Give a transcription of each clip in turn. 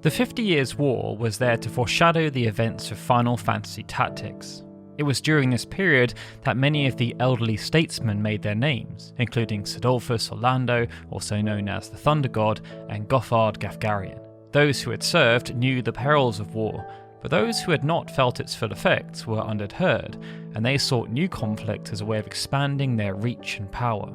The 50 Years' War was there to foreshadow the events of Final Fantasy Tactics. It was during this period that many of the elderly statesmen made their names, including Sidolphus Orlando, also known as the Thunder God, and Gothard Gafgarian. Those who had served knew the perils of war, but those who had not felt its full effects were undeterred, and they sought new conflict as a way of expanding their reach and power.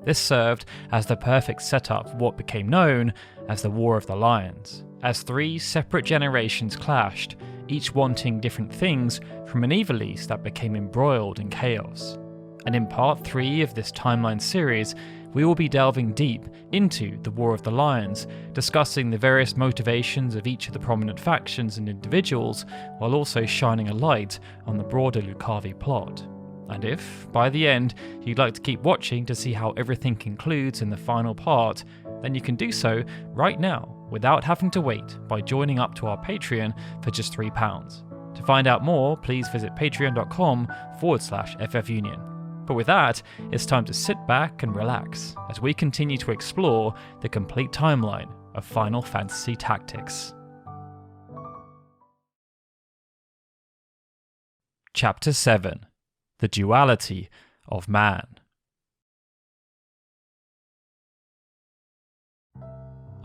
This served as the perfect setup for what became known as the War of the Lions, as three separate generations clashed, each wanting different things from an Ivalice that became embroiled in chaos. And in part 3 of this timeline series, we will be delving deep into the War of the Lions, discussing the various motivations of each of the prominent factions and individuals, while also shining a light on the broader Lucavi plot. And if, by the end, you'd like to keep watching to see how everything concludes in the final part, then you can do so right now without having to wait by joining up to our Patreon for just £3. To find out more, please visit patreon.com/FFUnion. But with that, it's time to sit back and relax as we continue to explore the complete timeline of Final Fantasy Tactics. Chapter 7: The Duality of Man.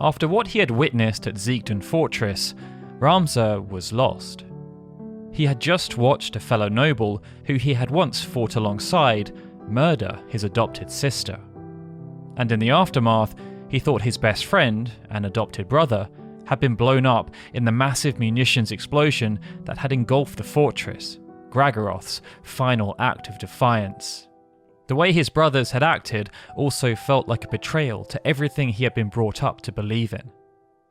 After what he had witnessed at Zeegden Fortress, Ramza was lost. He had just watched a fellow noble, who he had once fought alongside, murder his adopted sister. And in the aftermath, he thought his best friend, and adopted brother, had been blown up in the massive munitions explosion that had engulfed the fortress, Graggoroth's final act of defiance. The way his brothers had acted also felt like a betrayal to everything he had been brought up to believe in.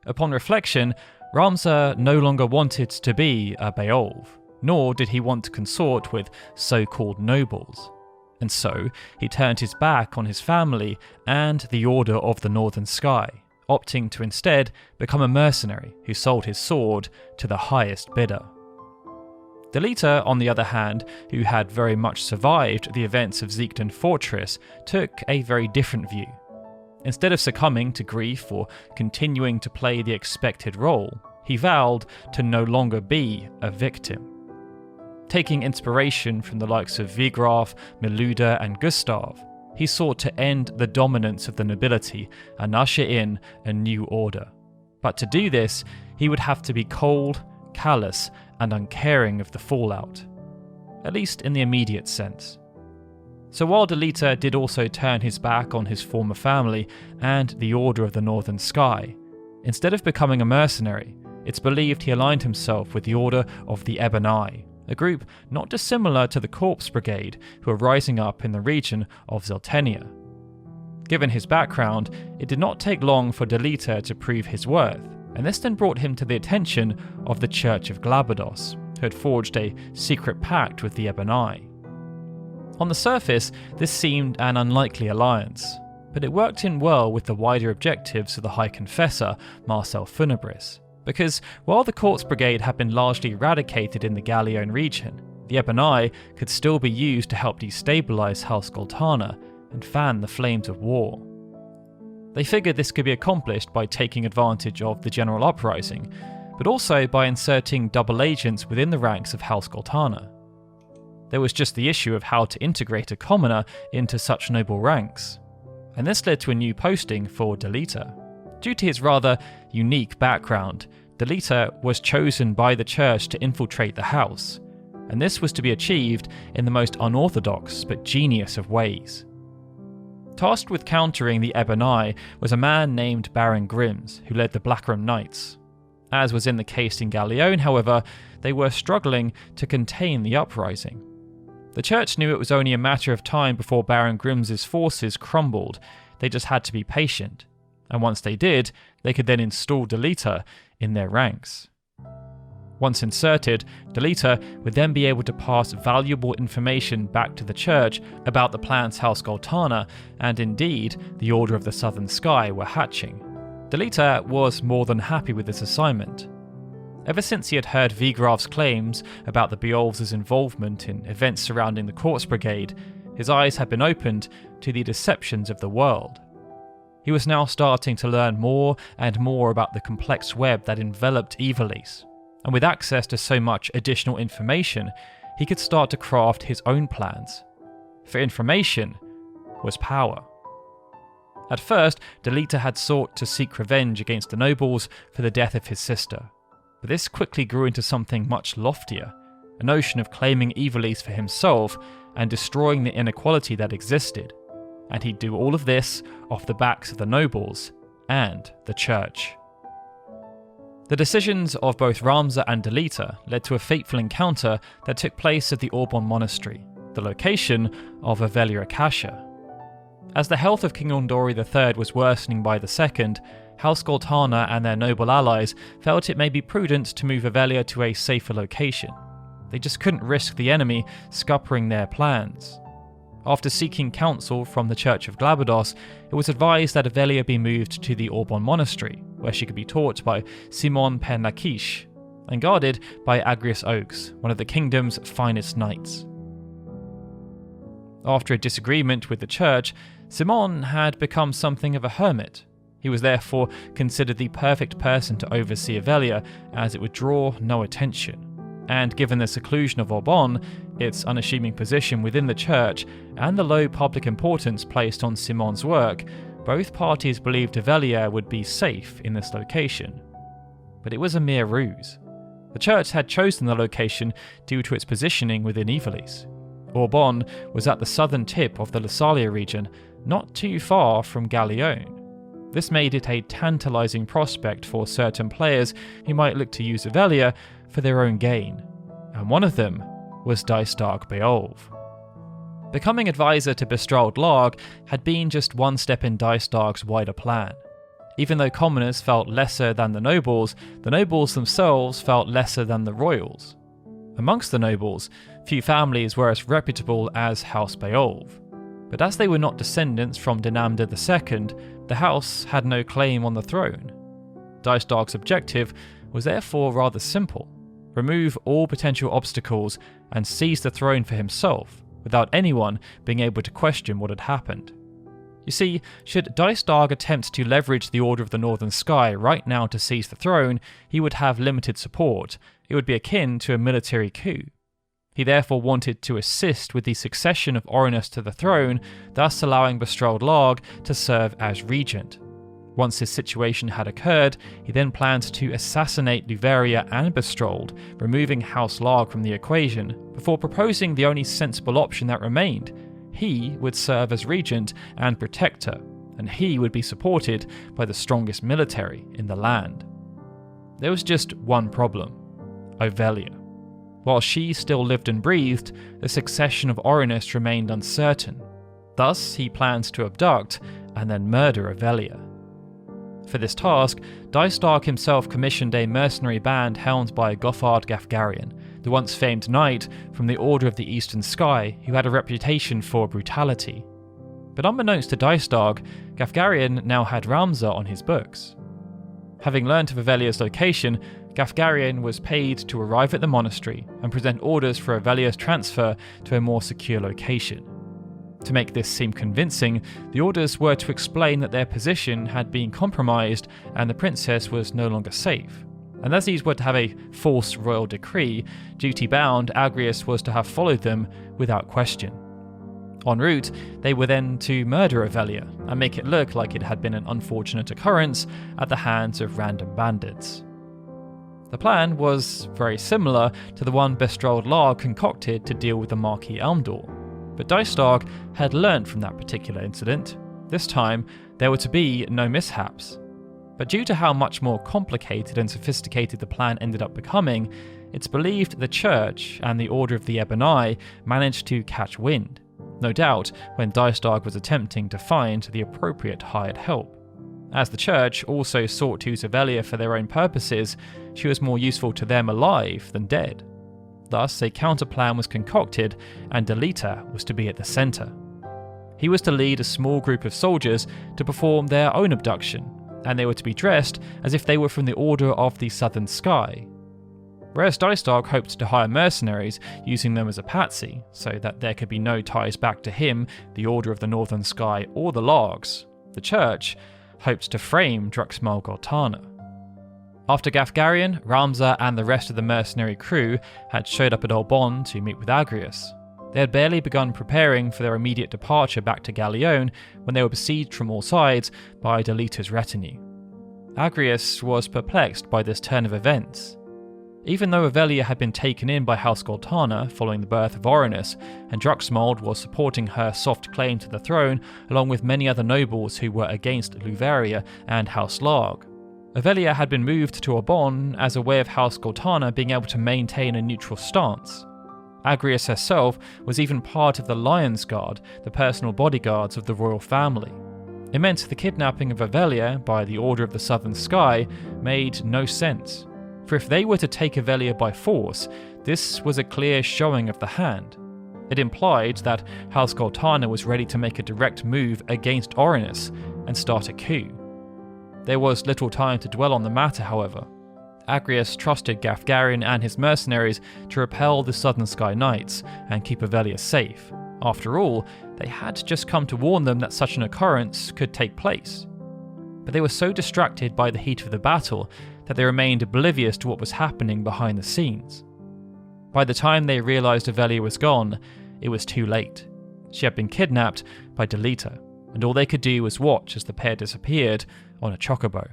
Upon reflection, Ramza no longer wanted to be a Beowulf, nor did he want to consort with so-called nobles. And so, he turned his back on his family and the Order of the Northern Sky, opting to instead become a mercenary who sold his sword to the highest bidder. Delita, on the other hand, who had very much survived the events of Zeegden Fortress, took a very different view. Instead of succumbing to grief or continuing to play the expected role, he vowed to no longer be a victim. Taking inspiration from the likes of Vigraf, Miluda and Gustav, he sought to end the dominance of the nobility and usher in a new order. But to do this, he would have to be cold, callous and uncaring of the fallout, at least in the immediate sense. So while Delita did also turn his back on his former family and the Order of the Northern Sky, instead of becoming a mercenary, it's believed he aligned himself with the Order of the Ebon Eye, a group not dissimilar to the Corpse Brigade who are rising up in the region of Zeltenia. Given his background, it did not take long for Delita to prove his worth, and this then brought him to the attention of the Church of Glabados, who had forged a secret pact with the Ebon Eye. On the surface, this seemed an unlikely alliance, but it worked in well with the wider objectives of the High Confessor, Marcel Funebris, because while the Corpse Brigade had been largely eradicated in the Gallione region, the Ebon Eye could still be used to help destabilise House Goltana and fan the flames of war. They figured this could be accomplished by taking advantage of the general uprising, but also by inserting double agents within the ranks of House Goltana. There was just the issue of how to integrate a commoner into such noble ranks, and this led to a new posting for Delita. Due to his rather unique background, Delita was chosen by the church to infiltrate the house, and this was to be achieved in the most unorthodox but genius of ways. Tasked with countering the Ebon Eye was a man named Baron Grims, who led the Blackram Knights. As was in the case in Gallione, however, they were struggling to contain the uprising. The church knew it was only a matter of time before Baron Grimms' forces crumbled. They just had to be patient, and once they did, they could then install Delita in their ranks. Once inserted, Delita would then be able to pass valuable information back to the church about the plans House Goltana and indeed the Order of the Southern Sky were hatching. Delita was more than happy with this assignment. Ever since he had heard Vigraf's claims about the Beowulf's involvement in events surrounding the Corpse Brigade, his eyes had been opened to the deceptions of the world. He was now starting to learn more and more about the complex web that enveloped Ivalice, and with access to so much additional information, he could start to craft his own plans. For information was power. At first, Duality had sought to seek revenge against the nobles for the death of his sister, but this quickly grew into something much loftier, a notion of claiming Ivalice for himself and destroying the inequality that existed, and he'd do all of this off the backs of the nobles and the church. The decisions of both Ramza and Duality led to a fateful encounter that took place at the Aubon Monastery, the location of Avelia Akasha. As the health of King Ondori III was worsening by the second, House Goltana and their noble allies felt it may be prudent to move Avelia to a safer location. They just couldn't risk the enemy scuppering their plans. After seeking counsel from the Church of Glabados, it was advised that Avelia be moved to the Aubon Monastery, where she could be taught by Simon Pen Laquiche and guarded by Agrius Oaks, one of the kingdom's finest knights. After a disagreement with the church, Simon had become something of a hermit. He was therefore considered the perfect person to oversee Avelia, as it would draw no attention. And given the seclusion of Aubon, its unassuming position within the church, and the low public importance placed on Simon's work, both parties believed Avelia would be safe in this location. But it was a mere ruse. The church had chosen the location due to its positioning within Ivalice. Aubon was at the southern tip of the Lassalia region, not too far from Gallione. This made it a tantalizing prospect for certain players who might look to use Avelia for their own gain, and one of them was Dystark Beolve. Becoming advisor to Bestrald Larg had been just one step in Dystark's wider plan. Even though commoners felt lesser than the nobles themselves felt lesser than the royals. Amongst the nobles, few families were as reputable as House Beolve, but as they were not descendants from Dinamda II, the house had no claim on the throne. Dystark's objective was therefore rather simple: remove all potential obstacles and seize the throne for himself, without anyone being able to question what had happened. You see, should Dystark attempt to leverage the Order of the Northern Sky right now to seize the throne, he would have limited support. It would be akin to a military coup. He therefore wanted to assist with the succession of Orinus to the throne, thus allowing Bestrald Larg to serve as regent. Once his situation had occurred, he then planned to assassinate Luveria and Bestrald, removing House Larg from the equation, before proposing the only sensible option that remained. He would serve as regent and protector, and he would be supported by the strongest military in the land. There was just one problem: Avelia. While she still lived and breathed, the succession of Orinus remained uncertain. Thus, he plans to abduct and then murder Avelia. For this task, Dystark himself commissioned a mercenary band helmed by Gothard Gafgarian, the once famed knight from the Order of the Eastern Sky who had a reputation for brutality. But unbeknownst to Dystark, Gafgarian now had Ramza on his books. Having learnt of Avelia's location, Gafgarian was paid to arrive at the monastery and present orders for Avelia's transfer to a more secure location. To make this seem convincing, the orders were to explain that their position had been compromised and the princess was no longer safe. And as these were to have a false royal decree, duty-bound, Agrius was to have followed them without question. En route, they were then to murder Avelia and make it look like it had been an unfortunate occurrence at the hands of random bandits. The plan was very similar to the one Bestrald Larg concocted to deal with the Marquis Elmdor, but Dystark had learnt from that particular incident. This time, there were to be no mishaps. But due to how much more complicated and sophisticated the plan ended up becoming, it's believed the Church and the Order of the Ebon Eye managed to catch wind, no doubt when Dystark was attempting to find the appropriate hired help. As the Church also sought to use Avelia for their own purposes, she was more useful to them alive than dead. Thus, a counterplan was concocted, and Duality was to be at the centre. He was to lead a small group of soldiers to perform their own abduction, and they were to be dressed as if they were from the Order of the Southern Sky. Whereas Dystark hoped to hire mercenaries, using them as a patsy, so that there could be no ties back to him, the Order of the Northern Sky, or the Largs, The church hoped to frame Druxmal Goltana. After Gafgarian, Ramza and the rest of the mercenary crew had showed up at Olbon to meet with Agrius, they had barely begun preparing for their immediate departure back to Galeone when they were besieged from all sides by Delita's retinue. Agrius was perplexed by this turn of events. Even though Avelia had been taken in by House Goltana following the birth of Orinus, and Druxmold was supporting her soft claim to the throne along with many other nobles who were against Luvaria and House Larg, Avelia had been moved to Olbon as a way of House Goltana being able to maintain a neutral stance. Agrius herself was even part of the Lion's Guard, the personal bodyguards of the royal family. It meant the kidnapping of Avelia by the Order of the Southern Sky made no sense, for if they were to take Avelia by force, this was a clear showing of the hand. It implied that House Goltana was ready to make a direct move against Orinus and start a coup. There was little time to dwell on the matter, however. Agrius trusted Gafgarian and his mercenaries to repel the Southern Sky Knights and keep Avelia safe. After all, they had just come to warn them that such an occurrence could take place. But they were so distracted by the heat of the battle that they remained oblivious to what was happening behind the scenes. By the time they realised Avelia was gone, it was too late. She had been kidnapped by Delita, and all they could do was watch as the pair disappeared on a chocobo.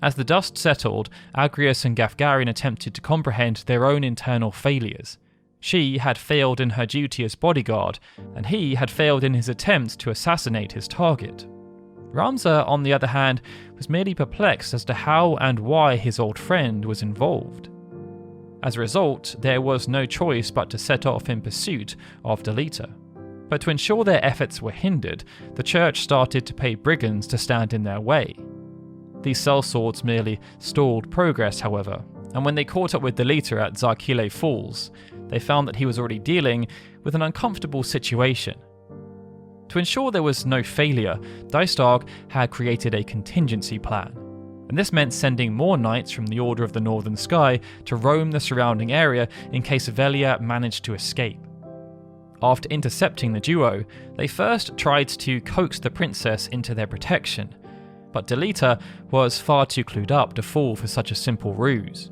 As the dust settled, Agrius and Gafgarian attempted to comprehend their own internal failures. She had failed in her duty as bodyguard, and he had failed in his attempt to assassinate his target. Ramza, on the other hand, was merely perplexed as to how and why his old friend was involved. As a result, there was no choice but to set off in pursuit of Delita. But to ensure their efforts were hindered, the church started to pay brigands to stand in their way. These sellswords merely stalled progress, however, and when they caught up with Delita at Zarkile Falls, they found that he was already dealing with an uncomfortable situation. To ensure there was no failure, Dystarg had created a contingency plan, and this meant sending more knights from the Order of the Northern Sky to roam the surrounding area in case Avelia managed to escape. After intercepting the duo, they first tried to coax the princess into their protection, but Delita was far too clued up to fall for such a simple ruse.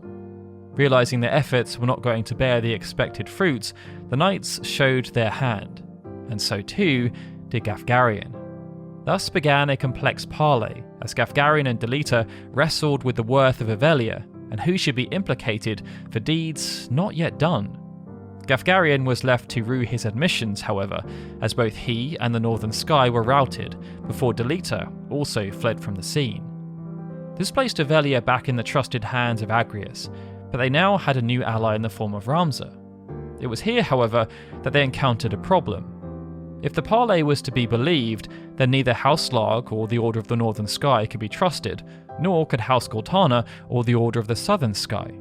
Realising their efforts were not going to bear the expected fruits, the knights showed their hand, and so too did Gafgarian. Thus began a complex parley, as Gafgarian and Delita wrestled with the worth of Avelia and who should be implicated for deeds not yet done. Gafgarian was left to rue his admissions, however, as both he and the Northern Sky were routed, before Delita also fled from the scene. This placed Avelia back in the trusted hands of Agrius, but they now had a new ally in the form of Ramza. It was here, however, that they encountered a problem. If the parley was to be believed, then neither House Larg or the Order of the Northern Sky could be trusted, nor could House Goltana or the Order of the Southern Sky.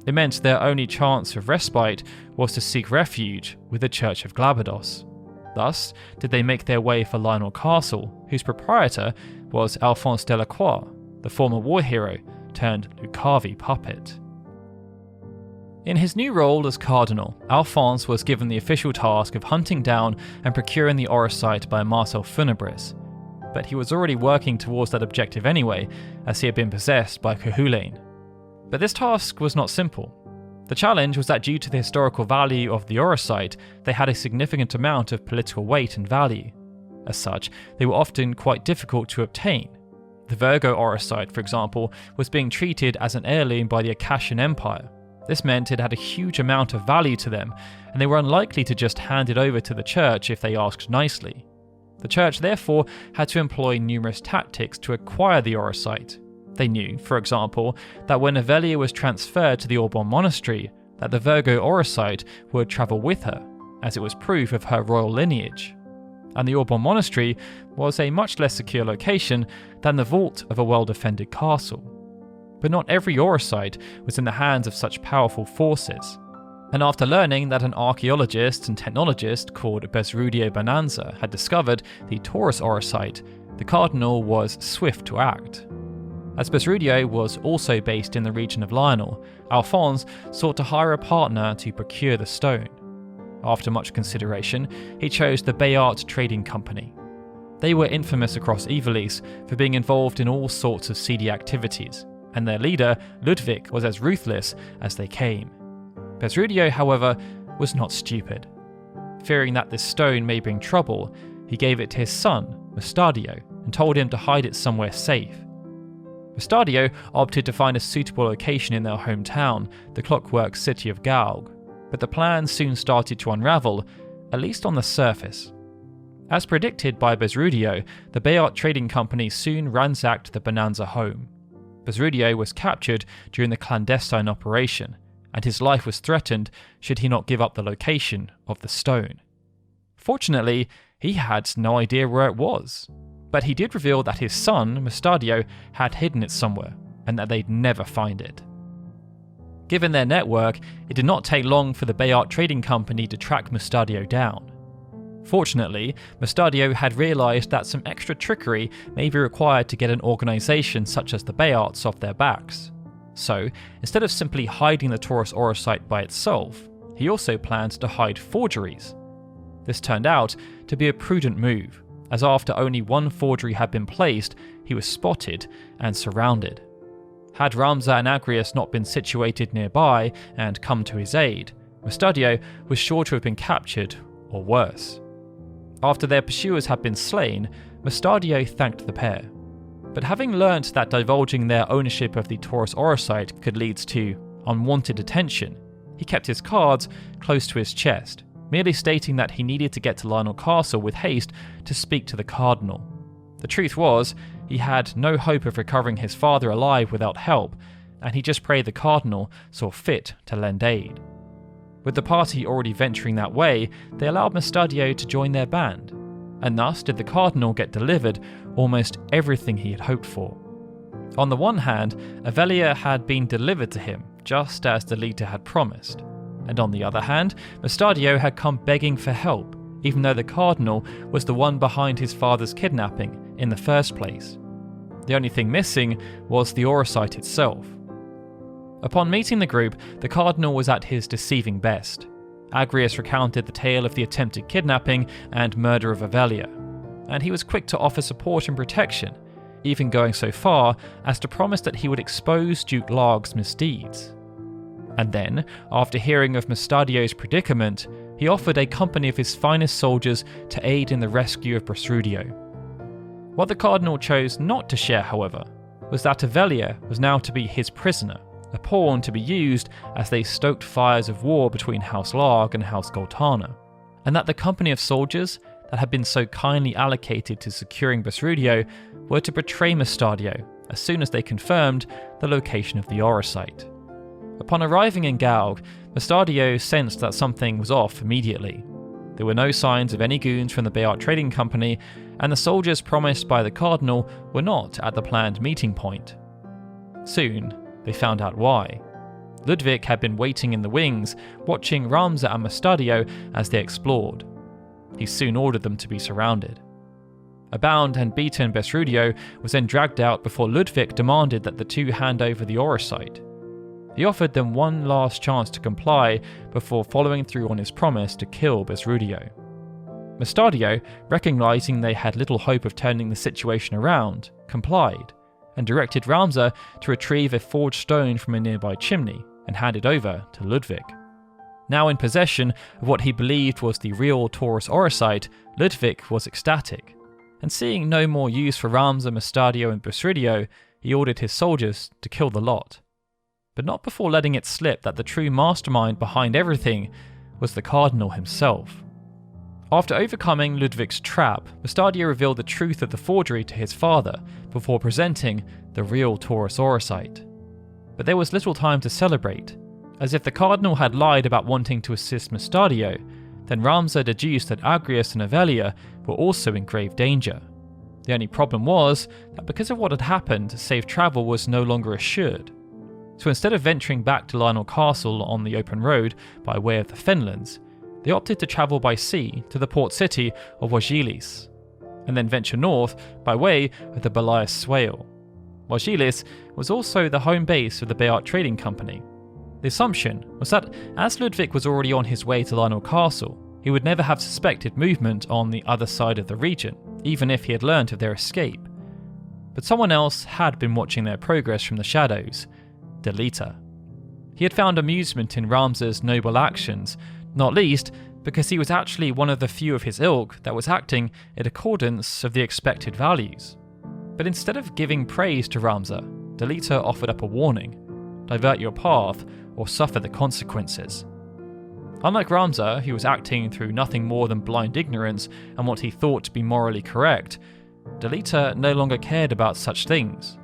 It meant their only chance of respite was to seek refuge with the Church of Glabados. Thus did they make their way for Lionel Castle, whose proprietor was Alphonse Delacroix, the former war hero turned Lucavi puppet. In his new role as Cardinal, Alphonse was given the official task of hunting down and procuring the Orosite by Marcel Funebris, but he was already working towards that objective anyway, as he had been possessed by Cuchulainn. But this task was not simple. The challenge was that due to the historical value of the Orosite, they had a significant amount of political weight and value. As such, they were often quite difficult to obtain. The Virgo Orosite, for example, was being treated as an heirloom by the Akashian Empire. This meant it had a huge amount of value to them, and they were unlikely to just hand it over to the church if they asked nicely. The church therefore had to employ numerous tactics to acquire the Orosite. They knew, for example, that when Avelia was transferred to the Olbon monastery, that the Virgo Orosite would travel with her, as it was proof of her royal lineage. And the Olbon monastery was a much less secure location than the vault of a well-defended castle. But not every Orosite was in the hands of such powerful forces. And after learning that an archaeologist and technologist called Besrudio Bonanza had discovered the Taurus Orosite, the cardinal was swift to act. As Besrudio was also based in the region of Lionel, Alphonse sought to hire a partner to procure the stone. After much consideration, he chose the Bayard Trading Company. They were infamous across Ivalice for being involved in all sorts of seedy activities, and their leader, Ludwig, was as ruthless as they came. Besrudio, however, was not stupid. Fearing that this stone may bring trouble, he gave it to his son, Mustadio, and told him to hide it somewhere safe. Mustadio opted to find a suitable location in their hometown, the clockwork city of Galg, but the plan soon started to unravel, at least on the surface. As predicted by Besrudio, the Bayard Trading Company soon ransacked the Bonanza home. Besrudio was captured during the clandestine operation, and his life was threatened should he not give up the location of the stone. Fortunately, he had no idea where it was, but he did reveal that his son, Mustadio, had hidden it somewhere, and that they'd never find it. Given their network, it did not take long for the Bayard Trading Company to track Mustadio down. Fortunately, Mustadio had realised that some extra trickery may be required to get an organisation such as the Bayards off their backs. So, instead of simply hiding the Taurus Orosite by itself, he also planned to hide forgeries. This turned out to be a prudent move, as after only one forgery had been placed, he was spotted and surrounded. Had Ramza and Agrias not been situated nearby and come to his aid, Mustadio was sure to have been captured, or worse. After their pursuers had been slain, Mustadio thanked the pair. But having learnt that divulging their ownership of the Taurus Orosite could lead to unwanted attention, he kept his cards close to his chest, merely stating that he needed to get to Lionel Castle with haste to speak to the Cardinal. The truth was, he had no hope of recovering his father alive without help, and he just prayed the Cardinal saw fit to lend aid. With the party already venturing that way, they allowed Mustadio to join their band, and thus did the Cardinal get delivered almost everything he had hoped for. On the one hand, Avelia had been delivered to him, just as the leader had promised, and on the other hand, Mustadio had come begging for help, even though the Cardinal was the one behind his father's kidnapping in the first place. The only thing missing was the Orosite itself. Upon meeting the group, the Cardinal was at his deceiving best. Agrias recounted the tale of the attempted kidnapping and murder of Avelia, and he was quick to offer support and protection, even going so far as to promise that he would expose Duke Larg's misdeeds. And then, after hearing of Mustadio's predicament, he offered a company of his finest soldiers to aid in the rescue of Besrudio. What the Cardinal chose not to share, however, was that Avelia was now to be his prisoner, a pawn to be used as they stoked fires of war between House Larg and House Goltana, and that the company of soldiers that had been so kindly allocated to securing Besrudio were to betray Mustadio as soon as they confirmed the location of the Orosite. Upon arriving in Galg, Mustadio sensed that something was off immediately. There were no signs of any goons from the Bayard Trading Company, and the soldiers promised by the Cardinal were not at the planned meeting point. Soon, they found out why. Ludwig had been waiting in the wings, watching Ramza and Mustadio as they explored. He soon ordered them to be surrounded. A bound and beaten Besrudio was then dragged out before Ludwig demanded that the two hand over the Orosite. He offered them one last chance to comply before following through on his promise to kill Besrudio. Mustadio, recognizing they had little hope of turning the situation around, complied, and directed Ramza to retrieve a forged stone from a nearby chimney and hand it over to Ludwig. Now in possession of what he believed was the real Taurus Orosite, Ludwig was ecstatic, and seeing no more use for Ramza, Mustadio and Besrudio, he ordered his soldiers to kill the lot. But not before letting it slip that the true mastermind behind everything was the Cardinal himself. After overcoming Ludwig's trap, Mustadio revealed the truth of the forgery to his father before presenting the real Taurus Orosite. But there was little time to celebrate, as if the Cardinal had lied about wanting to assist Mustadio, then Ramza deduced that Agrias and Avelia were also in grave danger. The only problem was that because of what had happened, safe travel was no longer assured. So instead of venturing back to Lionel Castle on the open road by way of the Fenlands, they opted to travel by sea to the port city of Wagilis, and then venture north by way of the Belias Swale. Wagilis was also the home base of the Bayard Trading Company. The assumption was that as Ludwig was already on his way to Lionel Castle, he would never have suspected movement on the other side of the region, even if he had learnt of their escape. But someone else had been watching their progress from the shadows, Delita. He had found amusement in Ramza's noble actions, not least because he was actually one of the few of his ilk that was acting in accordance of the expected values. But instead of giving praise to Ramza, Delita offered up a warning: divert your path or suffer the consequences. Unlike Ramza, who was acting through nothing more than blind ignorance and what he thought to be morally correct, Delita no longer cared about such things.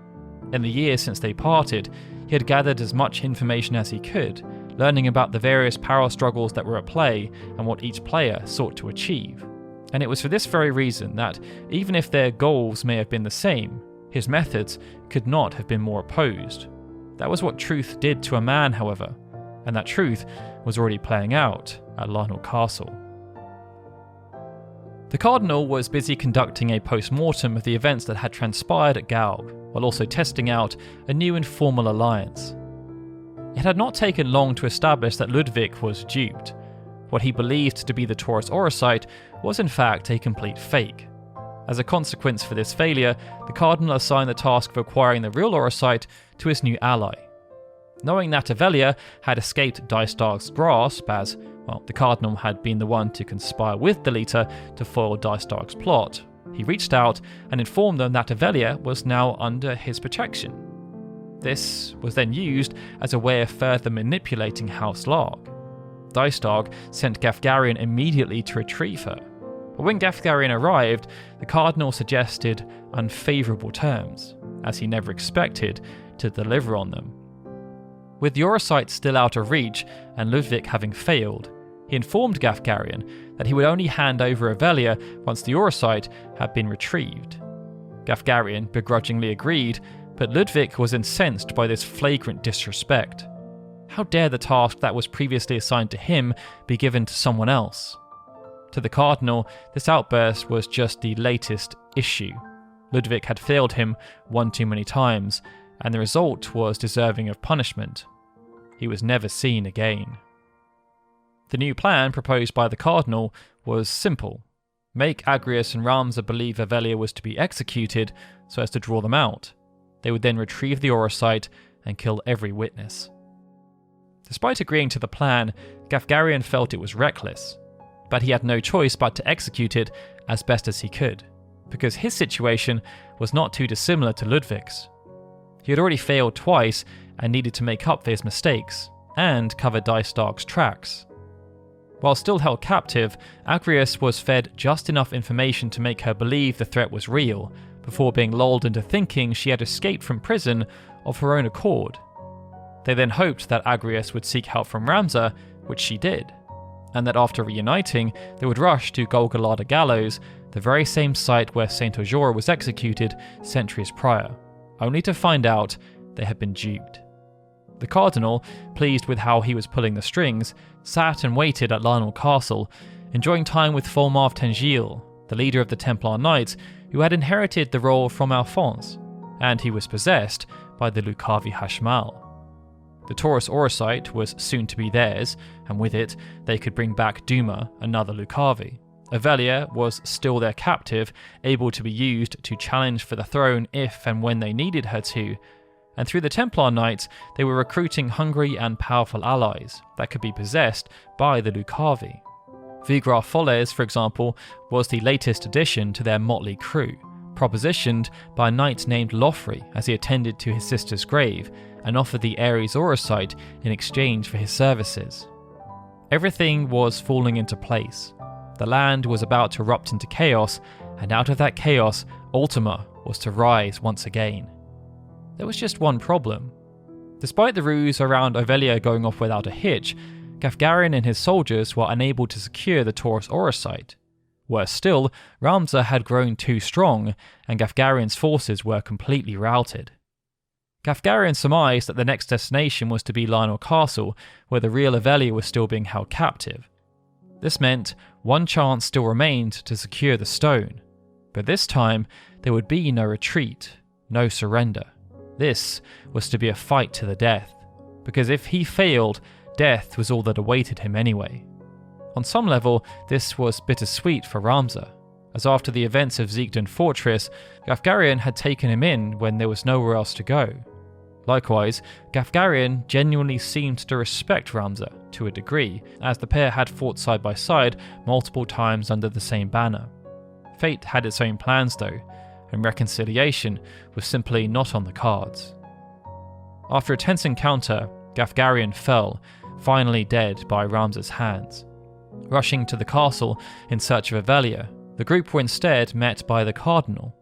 In the years since they parted, he had gathered as much information as he could, learning about the various power struggles that were at play and what each player sought to achieve. And it was for this very reason that, even if their goals may have been the same, his methods could not have been more opposed. That was what truth did to a man, however, and that truth was already playing out at Lionel Castle. The Cardinal was busy conducting a post-mortem of the events that had transpired at Galg, while also testing out a new informal alliance. It had not taken long to establish that Ludwig was duped. What he believed to be the Taurus Orocyte was in fact a complete fake. As a consequence for this failure, the Cardinal assigned the task of acquiring the real Orocyte to his new ally. Knowing that Avelia had escaped Dystark's grasp, as, well, the Cardinal had been the one to conspire with Delita to foil Dystark's plot, he reached out and informed them that Avelia was now under his protection. This was then used as a way of further manipulating House Lark. Dystark sent Gafgarian immediately to retrieve her, but when Gafgarian arrived, the Cardinal suggested unfavourable terms, as he never expected to deliver on them. With the Orocyte still out of reach and Ludwig having failed, he informed Gafgarian that he would only hand over Avelia once the Orocyte had been retrieved. Gafgarian begrudgingly agreed, but Ludwig was incensed by this flagrant disrespect. How dare the task that was previously assigned to him be given to someone else? To the Cardinal, this outburst was just the latest issue. Ludwig had failed him one too many times, and the result was deserving of punishment. He was never seen again. The new plan proposed by the Cardinal was simple. Make Agrius and Ramza believe Avelia was to be executed so as to draw them out. They would then retrieve the Orocyte and kill every witness. Despite agreeing to the plan, Gafgarian felt it was reckless, but he had no choice but to execute it as best as he could, because his situation was not too dissimilar to Ludwig's. He had already failed twice and needed to make up for his mistakes, and cover Dystark's tracks. While still held captive, Agrius was fed just enough information to make her believe the threat was real, before being lulled into thinking she had escaped from prison of her own accord. They then hoped that Agrius would seek help from Ramza, which she did, and that after reuniting, they would rush to Golgolada Gallows, the very same site where Saint Ojora was executed centuries prior, only to find out they had been duped. The Cardinal, pleased with how he was pulling the strings, sat and waited at Lionel Castle, enjoying time with Folmar of Tengil, the leader of the Templar Knights, who had inherited the role from Alphonse, and he was possessed by the Lucavi Hashmal. The Taurus Orocyte was soon to be theirs, and with it, they could bring back Duma, another Lucavi. Avelia was still their captive, able to be used to challenge for the throne if and when they needed her to, and through the Templar Knights, they were recruiting hungry and powerful allies that could be possessed by the Lucavi. Vigra Folles, for example, was the latest addition to their motley crew, propositioned by a knight named Lothri as he attended to his sister's grave and offered the Ares Orocyte in exchange for his services. Everything was falling into place. The land was about to erupt into chaos, and out of that chaos, Ultima was to rise once again. There was just one problem. Despite the ruse around Avelia going off without a hitch, Gafgarian and his soldiers were unable to secure the Taurus Orocyte. Worse still, Ramza had grown too strong, and Gafgarian's forces were completely routed. Gafgarian surmised that the next destination was to be Lionel Castle, where the real Avelia was still being held captive. This meant one chance still remained to secure the stone, but this time there would be no retreat, no surrender. This was to be a fight to the death, because if he failed, death was all that awaited him anyway. On some level, this was bittersweet for Ramza. as after the events of Ziegden Fortress, Gafgarian had taken him in when there was nowhere else to go. Likewise, Gafgarian genuinely seemed to respect Ramza to a degree, as the pair had fought side by side multiple times under the same banner. Fate had its own plans though, and reconciliation was simply not on the cards. After a tense encounter, Gafgarian fell, finally dead by Ramza's hands. Rushing to the castle in search of Avelia, the group were instead met by the Cardinal.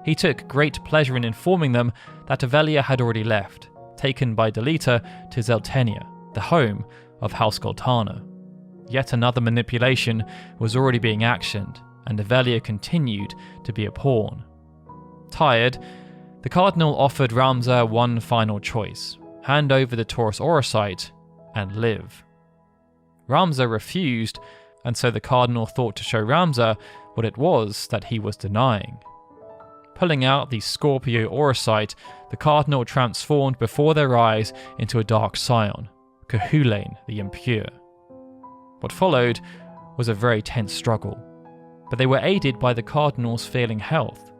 He took great pleasure in informing them that Avelia had already left, taken by Delita to Zeltenia, the home of House Goltana. Yet another manipulation was already being actioned, and Avelia continued to be a pawn. Tired, the Cardinal offered Ramza one final choice: hand over the Taurus Orosite and live. Ramza refused, and so the Cardinal thought to show Ramza what it was that he was denying. Pulling out the Scorpio Orosite, the Cardinal transformed before their eyes into a dark scion, Cahulain the Impure. What followed was a very tense struggle, but they were aided by the Cardinal's failing health.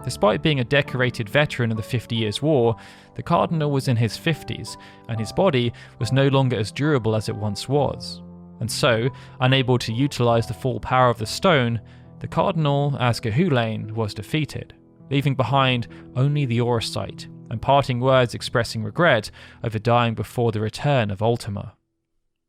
Despite being a decorated veteran of the 50 Years' War, the Cardinal was in his 50s, and his body was no longer as durable as it once was. And so, unable to utilise the full power of the stone, the Cardinal, as Cahulain, was defeated, leaving behind only the Orosite, and parting words expressing regret over dying before the return of Ultima.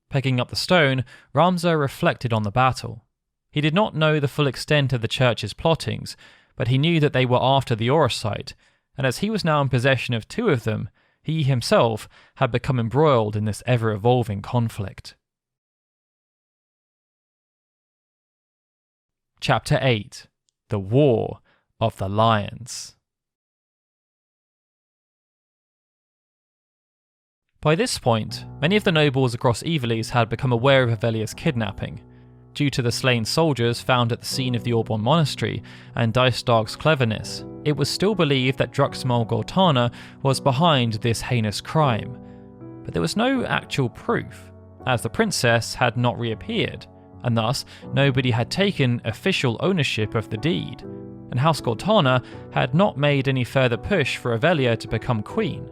Picking up the stone, Ramza reflected on the battle. He did not know the full extent of the church's plottings, but he knew that they were after the Orosite, and as he was now in possession of two of them, he himself had become embroiled in this ever-evolving conflict. Chapter 8: The War of the Lions. By this point, many of the nobles across Ivalice had become aware of Avelia's kidnapping. Due to the slain soldiers found at the scene of the Aubon Monastery and Dysdag's cleverness, it was still believed that Druxmal Goltana was behind this heinous crime. But there was no actual proof, as the princess had not reappeared, and thus nobody had taken official ownership of the deed, and House Goltana had not made any further push for Avelia to become queen.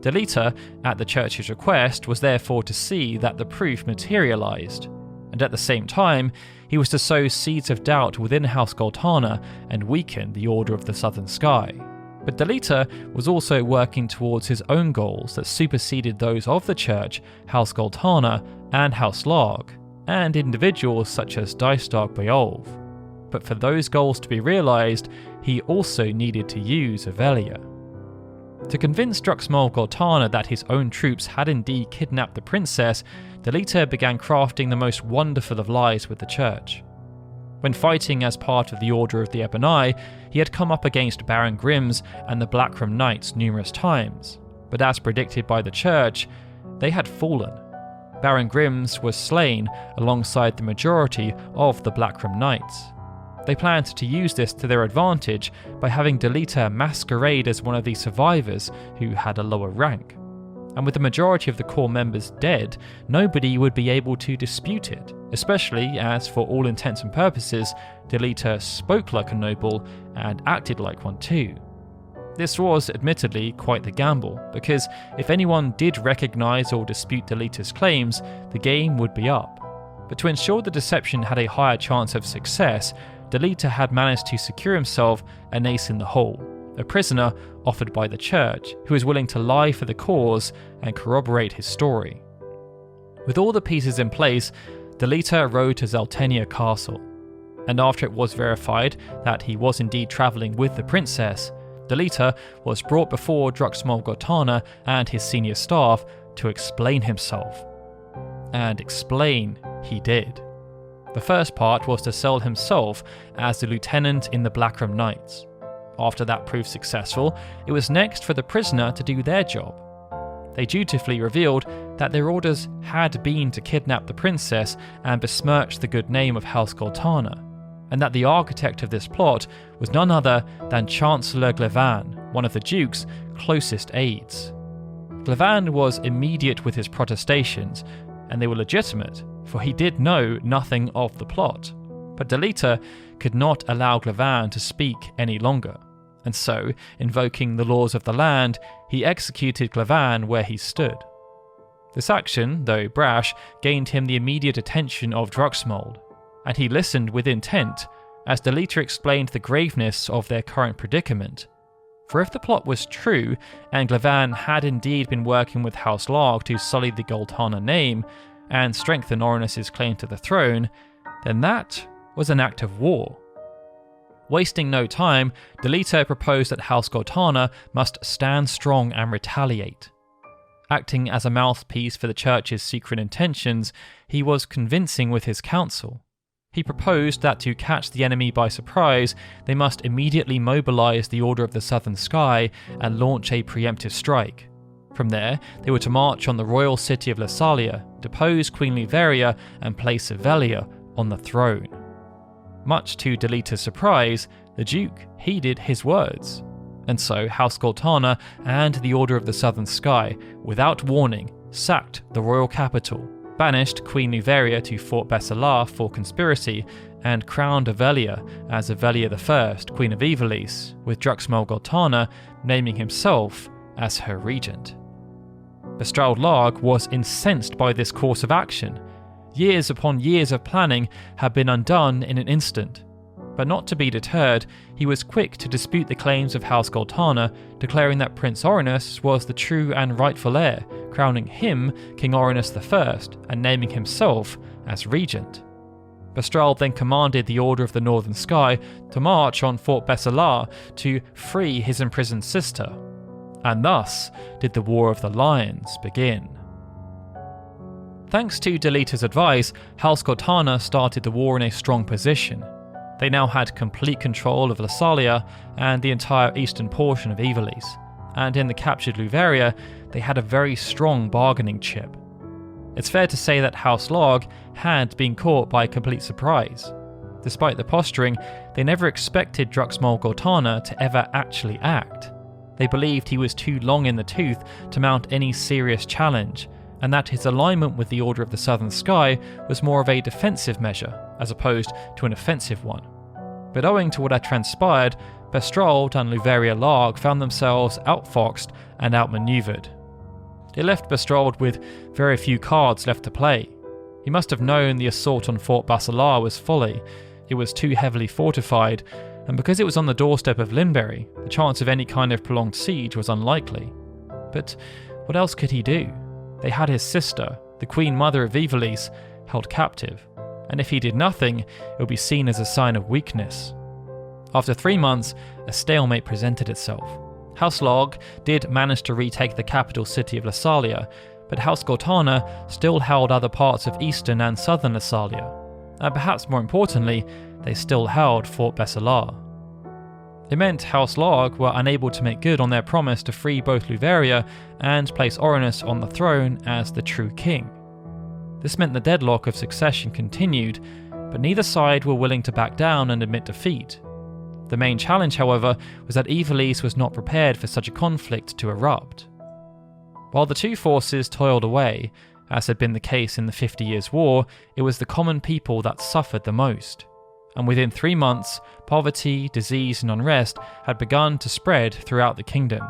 Delita, at the church's request, was therefore to see that the proof materialised, and at the same time, he was to sow seeds of doubt within House Goltana and weaken the Order of the Southern Sky. But Delita was also working towards his own goals that superseded those of the church, House Goltana, and House Larg, and individuals such as Dysdag Beolv. But for those goals to be realised, he also needed to use Avelia. To convince Druxmal Goltana that his own troops had indeed kidnapped the princess, Delita began crafting the most wonderful of lies with the church. When fighting as part of the Order of the Ebony, he had come up against Baron Grimms and the Blackroom Knights numerous times, but as predicted by the church, they had fallen. Baron Grimms was slain alongside the majority of the Blackroom Knights. They planned to use this to their advantage by having Delita masquerade as one of the survivors who had a lower rank. And with the majority of the core members dead, nobody would be able to dispute it, especially as, for all intents and purposes, Delita spoke like a noble and acted like one too. This was admittedly quite the gamble, because if anyone did recognise or dispute Delita's claims, the game would be up. But to ensure the deception had a higher chance of success, Delita had managed to secure himself an ace in the hole, a prisoner offered by the church who was willing to lie for the cause and corroborate his story. With all the pieces in place, Delita rode to Zeltenia Castle, and after it was verified that he was indeed travelling with the princess, Delita was brought before Druxmal Goltana and his senior staff to explain himself. And explain he did. The first part was to sell himself as the lieutenant in the Blackroom Knights. After that proved successful, it was next for the prisoner to do their job. They dutifully revealed that their orders had been to kidnap the princess and besmirch the good name of House Goltana, and that the architect of this plot was none other than Chancellor Glevan, one of the Duke's closest aides. Glevan was immediate with his protestations, and they were legitimate, for he did know nothing of the plot. But Delita could not allow Glavan to speak any longer, and so, invoking the laws of the land, he executed Glavan where he stood. This action, though brash, gained him the immediate attention of Drucksmold, and he listened with intent as Delita explained the graveness of their current predicament. For if the plot was true, and Glavan had indeed been working with House Larg to sully the Goltana name and strengthen Orinus' claim to the throne, then that was an act of war. Wasting no time, Delita proposed that House Goltana must stand strong and retaliate. Acting as a mouthpiece for the church's secret intentions, he was convincing with his council. He proposed that to catch the enemy by surprise, they must immediately mobilize the Order of the Southern Sky and launch a preemptive strike. From there, they were to march on the royal city of Lassalia, depose Queen Luveria, and place Velia on the throne. Much to Delita's surprise, the Duke heeded his words, and so House Goltana and the Order of the Southern Sky, without warning, sacked the royal capital, banished Queen Luveria to Fort Besselar for conspiracy, and crowned Avelia as Avelia I, Queen of Ivalice, with Drucksmold Goltana naming himself as her regent. Bestrald Larg was incensed by this course of action. Years upon years of planning had been undone in an instant. But not to be deterred, he was quick to dispute the claims of House Goltana, declaring that Prince Orinus was the true and rightful heir, crowning him King Orinus I and naming himself as regent. Bestrald then commanded the Order of the Northern Sky to march on Fort Besselar to free his imprisoned sister. And thus did the War of the Lions begin. Thanks to Delita's advice, House Goltana started the war in a strong position. They now had complete control of Lassalia and the entire eastern portion of Ivalice, and in the captured Luveria, they had a very strong bargaining chip. It's fair to say that House Larg had been caught by complete surprise. Despite the posturing, they never expected Drucksmold Goltana to ever actually act. They believed he was too long in the tooth to mount any serious challenge, and that his alignment with the Order of the Southern Sky was more of a defensive measure, as opposed to an offensive one. But owing to what had transpired, Bestrald and Luveria Larg found themselves outfoxed and outmaneuvered. It left Bestrald with very few cards left to play. He must have known the assault on Fort Besselar was folly. It was too heavily fortified, and because it was on the doorstep of Linbury, the chance of any kind of prolonged siege was unlikely. But what else could he do? They had his sister, the Queen Mother of Ivalice, held captive, and if he did nothing, it would be seen as a sign of weakness. After 3 months, a stalemate presented itself. House Larg did manage to retake the capital city of Lassalia, but House Goltana still held other parts of eastern and southern Lassalia, and perhaps more importantly, they still held Fort Besselar. It meant House Larg were unable to make good on their promise to free both Luveria and place Orinus on the throne as the true king. This meant the deadlock of succession continued, but neither side were willing to back down and admit defeat. The main challenge, however, was that Ivalice was not prepared for such a conflict to erupt. While the two forces toiled away, as had been the case in the 50 Years' War, it was the common people that suffered the most. And within 3 months, poverty, disease and unrest had begun to spread throughout the kingdom.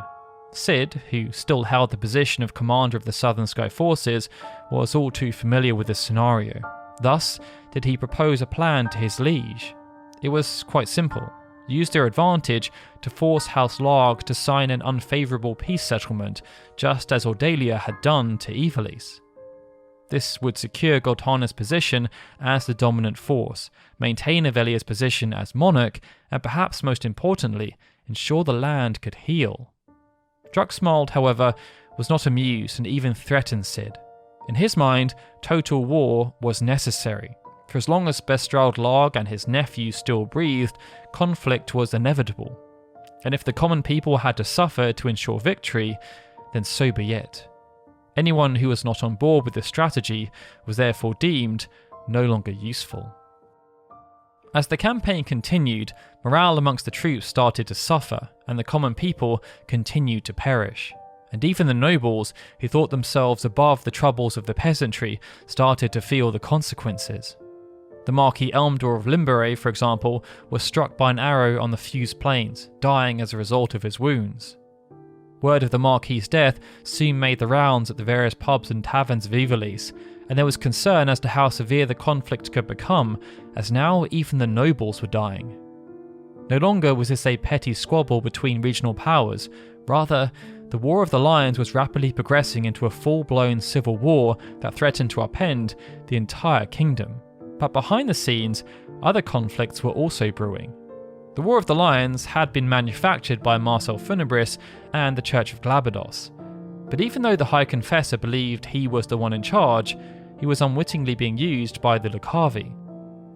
Cid, who still held the position of commander of the Southern Sky forces, was all too familiar with this scenario. Thus did he propose a plan to his liege. It was quite simple. Use their advantage to force House Larg to sign an unfavourable peace settlement, just as Ordalia had done to Ivalice. This would secure Goltana's position as the dominant force, maintain Avelia's position as monarch, and perhaps most importantly, ensure the land could heal. Drucksmold, however, was not amused and even threatened Cid. In his mind, total war was necessary. For as long as Bestrald Larg and his nephew still breathed, conflict was inevitable. And if the common people had to suffer to ensure victory, then so be it. Anyone who was not on board with this strategy was therefore deemed no longer useful. As the campaign continued, morale amongst the troops started to suffer, and the common people continued to perish. And even the nobles, who thought themselves above the troubles of the peasantry, started to feel the consequences. The Marquis Elmdor of Limburé, for example, was struck by an arrow on the fused plains, dying as a result of his wounds. Word of the Marquis's death soon made the rounds at the various pubs and taverns of Ivalice, and there was concern as to how severe the conflict could become, as now even the nobles were dying. No longer was this a petty squabble between regional powers, rather, the War of the Lions was rapidly progressing into a full-blown civil war that threatened to upend the entire kingdom. But behind the scenes, other conflicts were also brewing. The War of the Lions had been manufactured by Marcel Funebris and the Church of Glabados. But even though the High Confessor believed he was the one in charge, he was unwittingly being used by the Lucavi.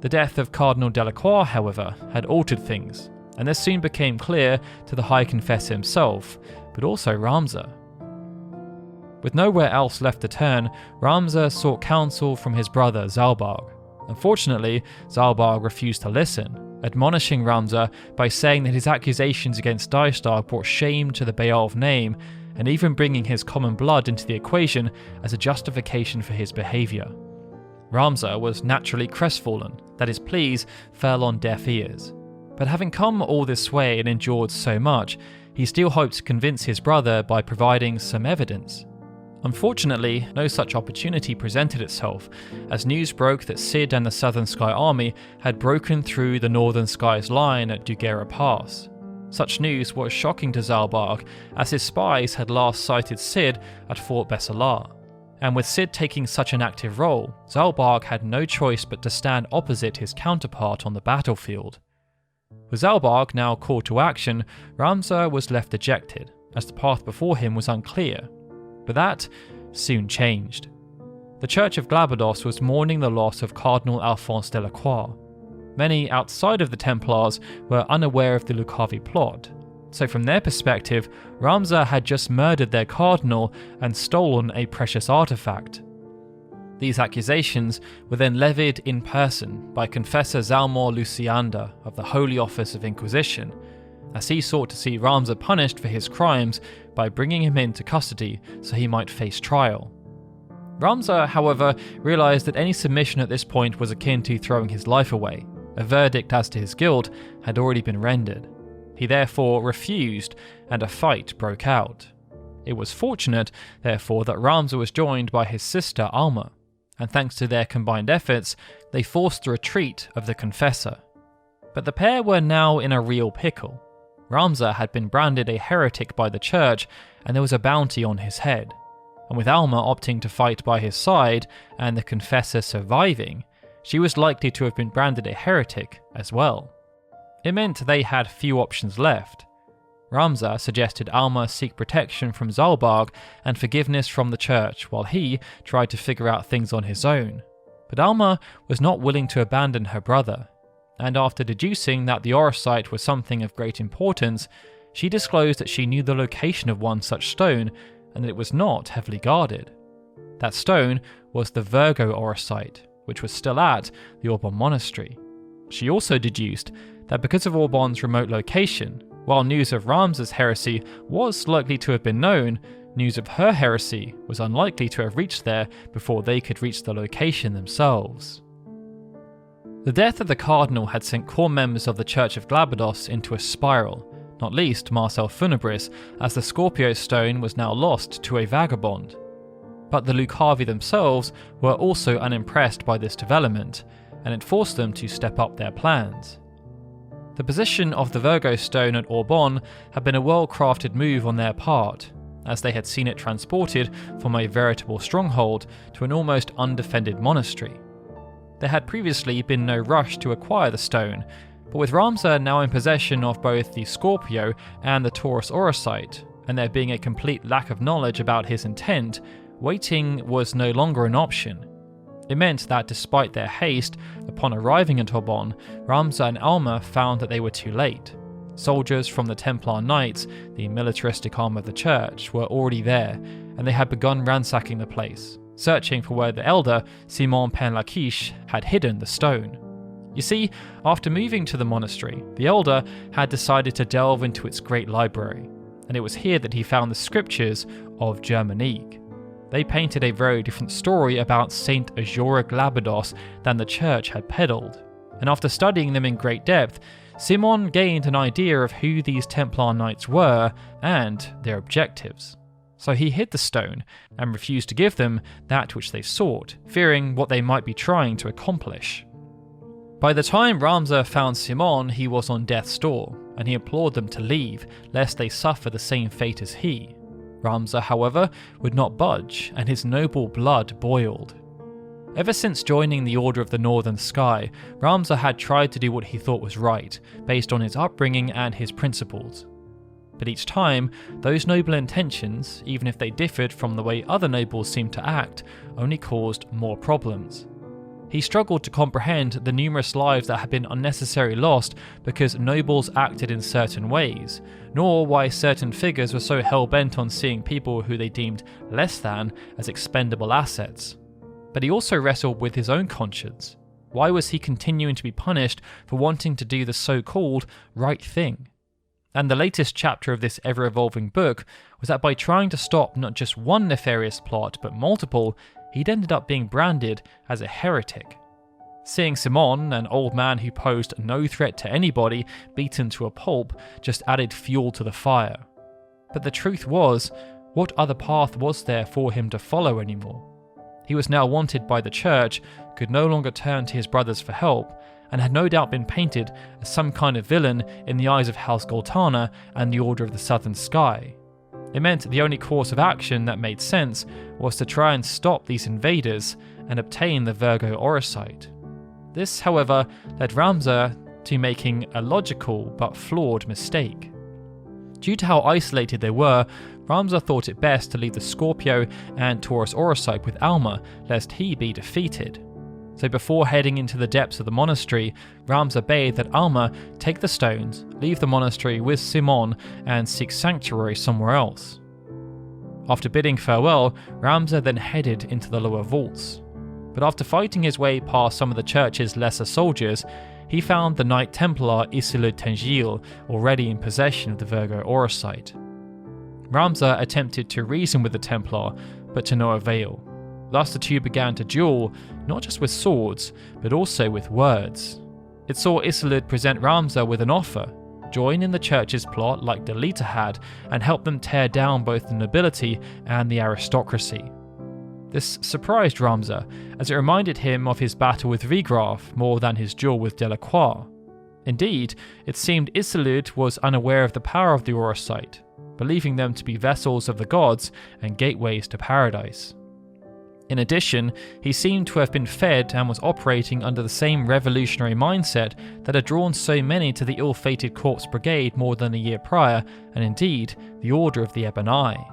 The death of Cardinal Delacroix, however, had altered things, and this soon became clear to the High Confessor himself, but also Ramza. With nowhere else left to turn, Ramza sought counsel from his brother Zalbarg. Unfortunately, Zalbarg refused to listen, admonishing Ramza by saying that his accusations against Dystar brought shame to the Beowulf name, and even bringing his common blood into the equation as a justification for his behaviour. Ramza was naturally crestfallen that his pleas fell on deaf ears. But having come all this way and endured so much, he still hoped to convince his brother by providing some evidence. Unfortunately, no such opportunity presented itself, as news broke that Cid and the Southern Sky Army had broken through the Northern Sky's line at Duguera Pass. Such news was shocking to Zalbarg, as his spies had last sighted Cid at Fort Besselar. And with Cid taking such an active role, Zalbarg had no choice but to stand opposite his counterpart on the battlefield. With Zalbarg now called to action, Ramza was left dejected, as the path before him was unclear. But that soon changed. The Church of Glabados was mourning the loss of Cardinal Alphonse Delacroix. Many outside of the Templars were unaware of the Lucavi plot, so from their perspective, Ramza had just murdered their cardinal and stolen a precious artifact. These accusations were then levied in person by Confessor Zalmor Luciander of the Holy Office of Inquisition, as he sought to see Ramza punished for his crimes by bringing him into custody so he might face trial. Ramza, however, realised that any submission at this point was akin to throwing his life away. A verdict as to his guilt had already been rendered. He therefore refused, and a fight broke out. It was fortunate, therefore, that Ramza was joined by his sister Alma, and thanks to their combined efforts, they forced the retreat of the Confessor. But the pair were now in a real pickle. Ramza had been branded a heretic by the church, and there was a bounty on his head. And with Alma opting to fight by his side, and the Confessor surviving, she was likely to have been branded a heretic as well. It meant they had few options left. Ramza suggested Alma seek protection from Zalbarg and forgiveness from the church, while he tried to figure out things on his own. But Alma was not willing to abandon her brother, and after deducing that the Orosite was something of great importance, she disclosed that she knew the location of one such stone and that it was not heavily guarded. That stone was the Virgo Orosite, which was still at the Aubon Monastery. She also deduced that because of Aubon's remote location, while news of Ramza's heresy was likely to have been known, news of her heresy was unlikely to have reached there before they could reach the location themselves. The death of the cardinal had sent core members of the Church of Glabados into a spiral, not least Marcel Funebris, as the Scorpio stone was now lost to a vagabond. But the Lucavi themselves were also unimpressed by this development, and it forced them to step up their plans. The position of the Virgo stone at Aubon had been a well-crafted move on their part, as they had seen it transported from a veritable stronghold to an almost undefended monastery. There had previously been no rush to acquire the stone, but with Ramza now in possession of both the Scorpio and the Taurus Orosite, and there being a complete lack of knowledge about his intent, waiting was no longer an option. It meant that despite their haste, upon arriving at Aubon, Ramza and Alma found that they were too late. Soldiers from the Templar Knights, the militaristic arm of the church, were already there, and they had begun ransacking the place, searching for where the elder, Simon Penlaquiche, had hidden the stone. You see, after moving to the monastery, the elder had decided to delve into its great library, and it was here that he found the scriptures of Germanique. they painted a very different story about Saint Azoric Labados than the church had peddled, and after studying them in great depth, Simon gained an idea of who these Templar Knights were and their objectives. So he hid the stone and refused to give them that which they sought, fearing what they might be trying to accomplish. By the time Ramza found Simon, he was on death's door, and he implored them to leave, lest they suffer the same fate as he. Ramza, however, would not budge, and his noble blood boiled. Ever since joining the Order of the Northern Sky, Ramza had tried to do what he thought was right, based on his upbringing and his principles. But each time, those noble intentions, even if they differed from the way other nobles seemed to act, only caused more problems. He struggled to comprehend the numerous lives that had been unnecessarily lost because nobles acted in certain ways, nor why certain figures were so hell-bent on seeing people who they deemed less than as expendable assets. But he also wrestled with his own conscience. Why was he continuing to be punished for wanting to do the so-called right thing? And the latest chapter of this ever-evolving book was that by trying to stop not just one nefarious plot, but multiple, he'd ended up being branded as a heretic. Seeing Simon, an old man who posed no threat to anybody, beaten to a pulp, just added fuel to the fire. But the truth was, what other path was there for him to follow anymore? He was now wanted by the church, could no longer turn to his brothers for help, and had no doubt been painted as some kind of villain in the eyes of House Goltana and the Order of the Southern Sky. It meant the only course of action that made sense was to try and stop these invaders and obtain the Virgo Orosite. This, however, led Ramza to making a logical but flawed mistake. Due to how isolated they were, Ramza thought it best to leave the Scorpio and Taurus Orosite with Alma, lest he be defeated. So before heading into the depths of the monastery, Ramza bade that Alma take the stones, leave the monastery with Simon, and seek sanctuary somewhere else. After bidding farewell, Ramza then headed into the lower vaults. But after fighting his way past some of the church's lesser soldiers, he found the Knight Templar Isilud Tengil already in possession of the Virgo Orosite. Ramza attempted to reason with the Templar, but to no avail. Thus the two began to duel, not just with swords, but also with words. It saw Isilud present Ramza with an offer: join in the church's plot like Delita had, and help them tear down both the nobility and the aristocracy. This surprised Ramza, as it reminded him of his battle with Vigraf more than his duel with Delacroix. Indeed, it seemed Isilud was unaware of the power of the Orosite, believing them to be vessels of the gods and gateways to paradise. In addition, he seemed to have been fed and was operating under the same revolutionary mindset that had drawn so many to the ill-fated Corpse Brigade more than a year prior, and indeed, the Order of the Ebon Eye.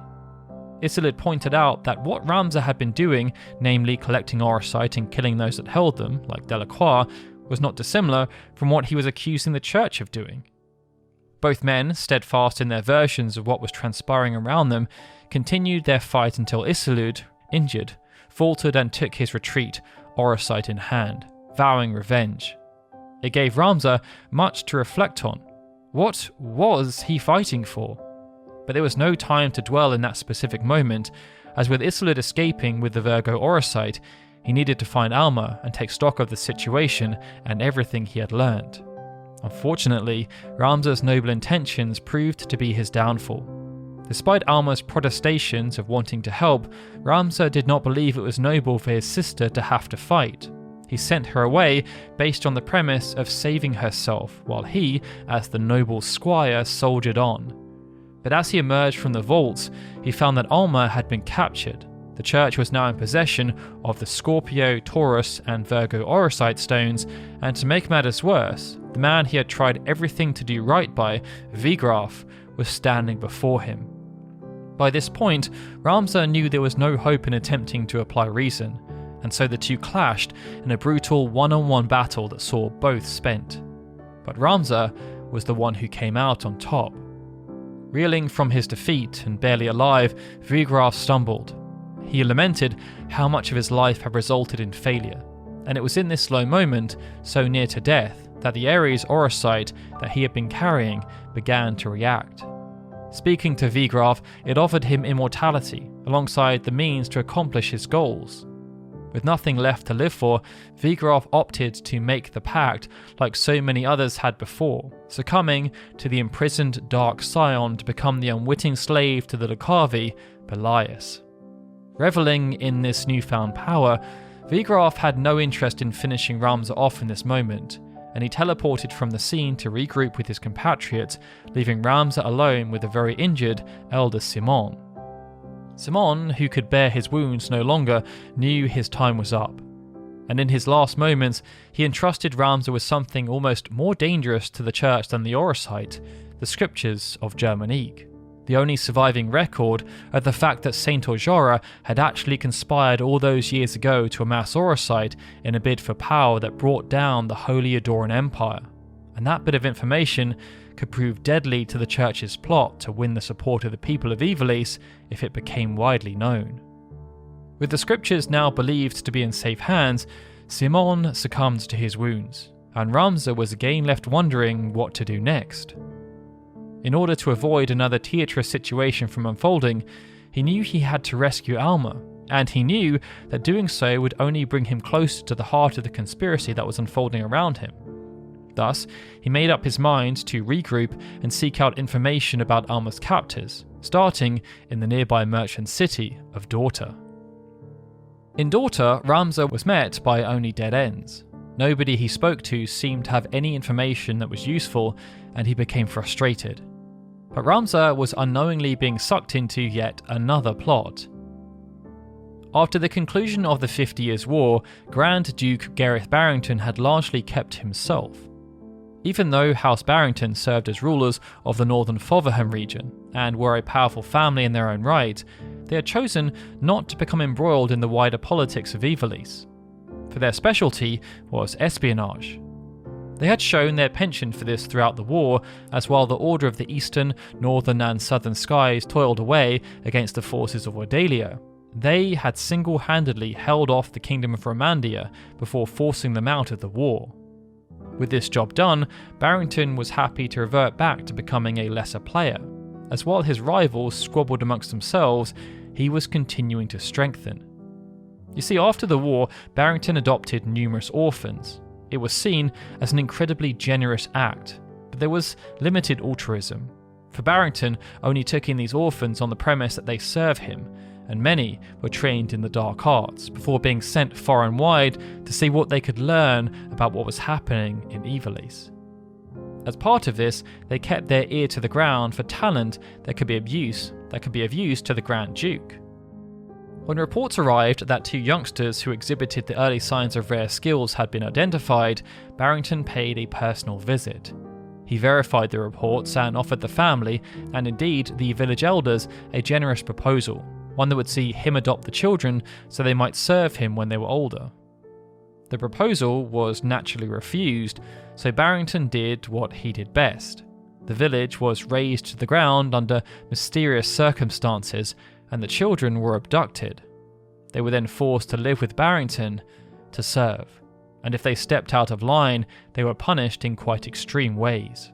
Isilud pointed out that what Ramza had been doing, namely collecting Orosite and killing those that held them, like Delacroix, was not dissimilar from what he was accusing the church of doing. Both men, steadfast in their versions of what was transpiring around them, continued their fight until Isilud, injured, faltered and took his retreat, Orosite in hand, vowing revenge. It gave Ramza much to reflect on. What was he fighting for? But there was no time to dwell in that specific moment, as with Isilud escaping with the Virgo Orosite, he needed to find Alma and take stock of the situation and everything he had learned. Unfortunately, Ramza's noble intentions proved to be his downfall. Despite Alma's protestations of wanting to help, Ramza did not believe it was noble for his sister to have to fight. He sent her away based on the premise of saving herself, while he, as the noble squire, soldiered on. But as he emerged from the vaults, he found that Alma had been captured. The church was now in possession of the Scorpio, Taurus, and Virgo Orosite stones, and to make matters worse, the man he had tried everything to do right by, Vigraf, was standing before him. By this point, Ramza knew there was no hope in attempting to apply reason, and so the two clashed in a brutal one-on-one battle that saw both spent. But Ramza was the one who came out on top. Reeling from his defeat and barely alive, Vigraf stumbled. He lamented how much of his life had resulted in failure, and it was in this low moment, so near to death, that the Ares Orosite that he had been carrying began to react. Speaking to Vigraf, it offered him immortality, alongside the means to accomplish his goals. With nothing left to live for, Vigraf opted to make the pact like so many others had before, succumbing to the imprisoned Dark Scion to become the unwitting slave to the Lucavi, Belias. Reveling in this newfound power, Vigraf had no interest in finishing Ramza off in this moment, and he teleported from the scene to regroup with his compatriots, leaving Ramza alone with the very injured elder Simon. Simon, who could bear his wounds no longer, knew his time was up, and in his last moments he entrusted Ramza with something almost more dangerous to the church than the Orosite, the scriptures of Germanique, the only surviving record of the fact that Saint Ojora had actually conspired all those years ago to amass Orosite in a bid for power that brought down the Holy Adoran Empire, and that bit of information could prove deadly to the church's plot to win the support of the people of Ivalice if it became widely known. With the scriptures now believed to be in safe hands, Simon succumbed to his wounds, and Ramza was again left wondering what to do next. In order to avoid another Teatrus situation from unfolding, he knew he had to rescue Alma, and he knew that doing so would only bring him closer to the heart of the conspiracy that was unfolding around him. Thus, he made up his mind to regroup and seek out information about Alma's captors, starting in the nearby merchant city of Dorta. In Dorta, Ramza was met by only dead ends. Nobody he spoke to seemed to have any information that was useful, and he became frustrated. But Ramza was unknowingly being sucked into yet another plot. After the conclusion of the 50 Years' War, Grand Duke Gareth Barrington had largely kept himself. Even though House Barrington served as rulers of the northern Fotherham region and were a powerful family in their own right, they had chosen not to become embroiled in the wider politics of Ivalice, for their specialty was espionage. They had shown their penchant for this throughout the war, as while the Order of the Eastern, Northern and Southern Skies toiled away against the forces of Ordalia, they had single-handedly held off the Kingdom of Romandia before forcing them out of the war. With this job done, Barrington was happy to revert back to becoming a lesser player, as while his rivals squabbled amongst themselves, he was continuing to strengthen. You see, after the war, Barrington adopted numerous orphans. It was seen as an incredibly generous act, but there was limited altruism. For Barrington only took in these orphans on the premise that they serve him, and many were trained in the dark arts before being sent far and wide to see what they could learn about what was happening in Ivalice. As part of this, they kept their ear to the ground for talent that could be of use to the Grand Duke. When reports arrived that 2 youngsters who exhibited the early signs of rare skills had been identified, Barrington paid a personal visit. He verified the reports and offered the family, and indeed the village elders, a generous proposal, one that would see him adopt the children so they might serve him when they were older. The proposal was naturally refused, so Barrington did what he did best. The village was razed to the ground under mysterious circumstances, and the children were abducted. They were then forced to live with Barrington to serve, and if they stepped out of line, they were punished in quite extreme ways.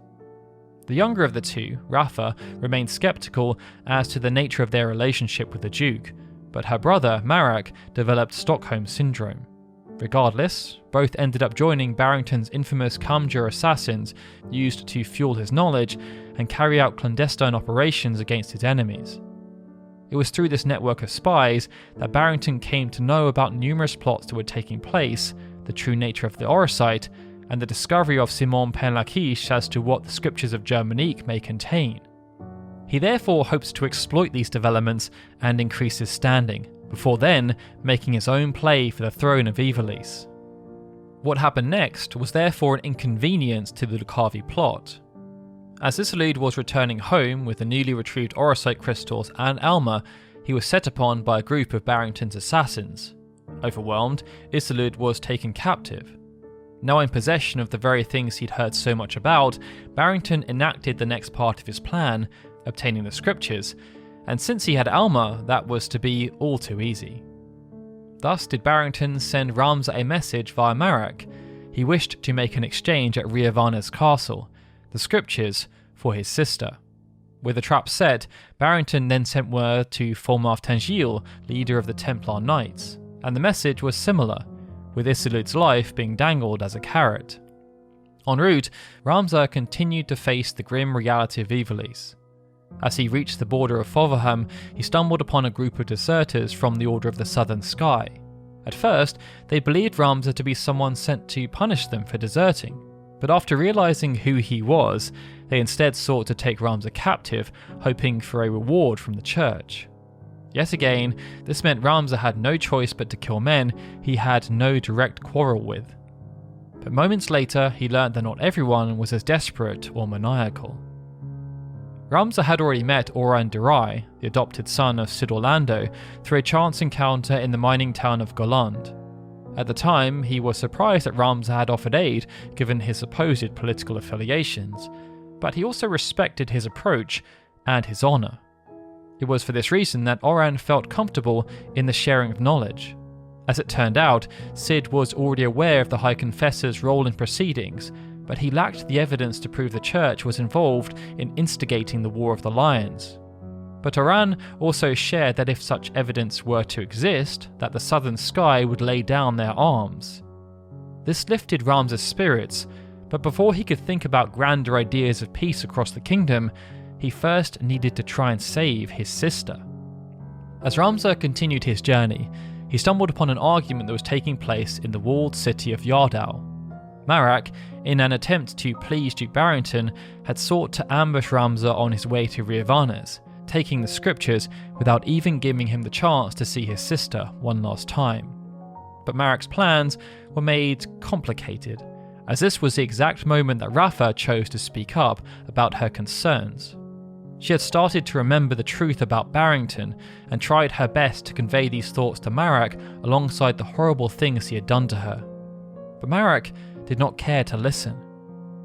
The younger of the two, Rafa, remained skeptical as to the nature of their relationship with the Duke, but her brother, Marak, developed Stockholm Syndrome. Regardless, both ended up joining Barrington's infamous Kamjur assassins used to fuel his knowledge and carry out clandestine operations against his enemies. It was through this network of spies that Barrington came to know about numerous plots that were taking place, the true nature of the Orosite, and the discovery of Simon Penlaquiche as to what the scriptures of Germanique may contain. He therefore hopes to exploit these developments and increase his standing, before then making his own play for the throne of Ivalice. What happened next was therefore an inconvenience to the Lucavi plot. As Isolde was returning home with the newly retrieved Orosite crystals and Alma, he was set upon by a group of Barrington's assassins. Overwhelmed, Isolde was taken captive. Now in possession of the very things he'd heard so much about, Barrington enacted the next part of his plan, obtaining the scriptures, and since he had Alma, that was to be all too easy. Thus did Barrington send Ramza a message via Marak. He wished to make an exchange at Riavana's castle, the scriptures for his sister. With the trap set, Barrington then sent word to Fulmar Tengil, leader of the Templar Knights, and the message was similar, with Isilud's life being dangled as a carrot. En route, Ramza continued to face the grim reality of Ivalice. As he reached the border of Foverham, he stumbled upon a group of deserters from the Order of the Southern Sky. At first, they believed Ramza to be someone sent to punish them for deserting, but after realising who he was, they instead sought to take Ramza captive, hoping for a reward from the church. Yet again, this meant Ramza had no choice but to kill men he had no direct quarrel with. But moments later, he learnt that not everyone was as desperate or maniacal. Ramza had already met Oran Durai, the adopted son of Sid Orlando, through a chance encounter in the mining town of Goland. At the time, he was surprised that Ramza had offered aid given his supposed political affiliations, but he also respected his approach and his honour. It was for this reason that Oran felt comfortable in the sharing of knowledge. As it turned out, Sid was already aware of the High Confessor's role in proceedings, but he lacked the evidence to prove the Church was involved in instigating the War of the Lions. But Oran also shared that if such evidence were to exist, that the Southern Sky would lay down their arms. This lifted Ramza's spirits, but before he could think about grander ideas of peace across the kingdom, he first needed to try and save his sister. As Ramza continued his journey, he stumbled upon an argument that was taking place in the walled city of Yardal. Marak, in an attempt to please Duke Barrington, had sought to ambush Ramza on his way to Riovanes, taking the scriptures without even giving him the chance to see his sister one last time. But Marak's plans were made complicated, as this was the exact moment that Rafa chose to speak up about her concerns. She had started to remember the truth about Barrington and tried her best to convey these thoughts to Marak alongside the horrible things he had done to her. But Marak did not care to listen.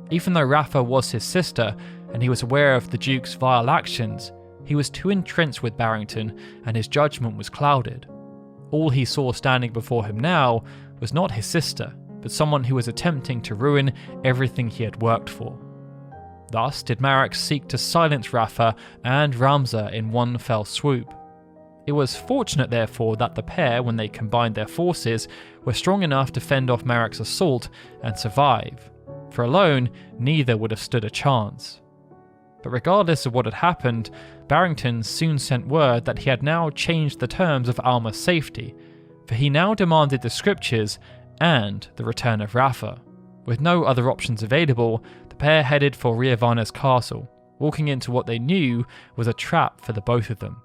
Even though Rafa was his sister and he was aware of the Duke's vile actions, he was too entrenched with Barrington and his judgment was clouded. All he saw standing before him now was not his sister, but someone who was attempting to ruin everything he had worked for. Thus did Marak seek to silence Rafa and Ramza in one fell swoop. It was fortunate, therefore, that the pair, when they combined their forces, were strong enough to fend off Marak's assault and survive, for alone, neither would have stood a chance. But regardless of what had happened, Barrington soon sent word that he had now changed the terms of Alma's safety, for he now demanded the scriptures and the return of Rafa. With no other options available, the pair headed for Riovanes Castle, walking into what they knew was a trap for the both of them.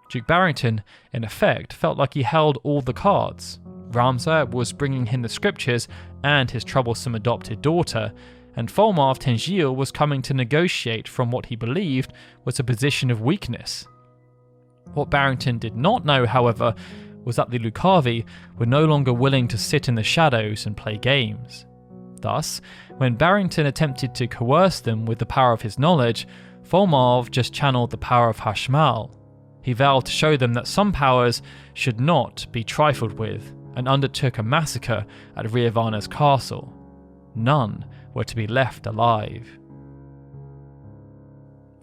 Duke Barrington, in effect, felt like he held all the cards. Ramza was bringing him the scriptures and his troublesome adopted daughter, and Fulmar of Tengil was coming to negotiate from what he believed was a position of weakness. What Barrington did not know, however, was that the Lucavi were no longer willing to sit in the shadows and play games. Thus, when Barrington attempted to coerce them with the power of his knowledge, Fulmar just channeled the power of Hashmal. He vowed to show them that some powers should not be trifled with, and undertook a massacre at Riovanes Castle. None were to be left alive.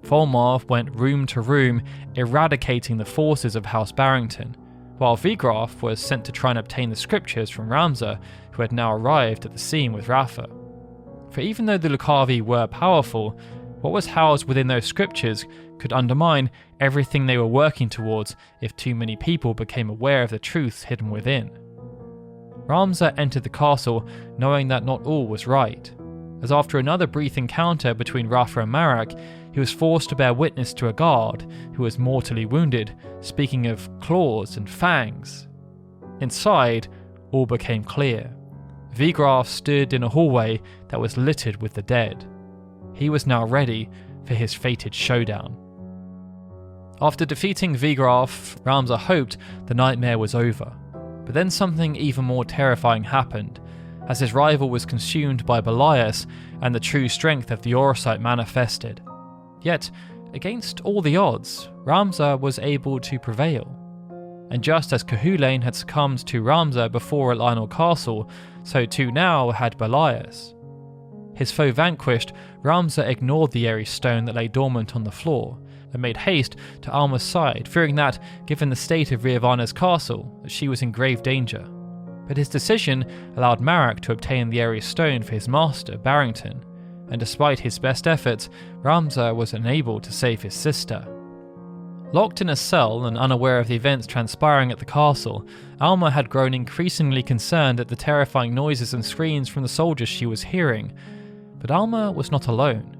Fulmar went room to room, eradicating the forces of House Barrington, while Vigraf was sent to try and obtain the scriptures from Ramza, who had now arrived at the scene with Rafa. For even though the Lucavi were powerful, what was housed within those scriptures could undermine everything they were working towards if too many people became aware of the truths hidden within. Ramza entered the castle knowing that not all was right, as after another brief encounter between Rafa and Marak, he was forced to bear witness to a guard who was mortally wounded, speaking of claws and fangs. Inside, all became clear. Vigraf stood in a hallway that was littered with the dead. He was now ready for his fated showdown. After defeating Vigraf, Ramza hoped the nightmare was over, but then something even more terrifying happened, as his rival was consumed by Belias and the true strength of the Orosite manifested. Yet, against all the odds, Ramza was able to prevail. And just as Cahulain had succumbed to Ramza before at Lionel Castle, so too now had Belias. his foe vanquished, Ramza ignored the airy stone that lay dormant on the floor and made haste to Alma's side, fearing that, given the state of Riavana's castle, that she was in grave danger. But his decision allowed Marek to obtain the airy stone for his master, Barrington, and despite his best efforts, Ramza was unable to save his sister. Locked in a cell and unaware of the events transpiring at the castle, Alma had grown increasingly concerned at the terrifying noises and screams from the soldiers she was hearing. But Alma was not alone.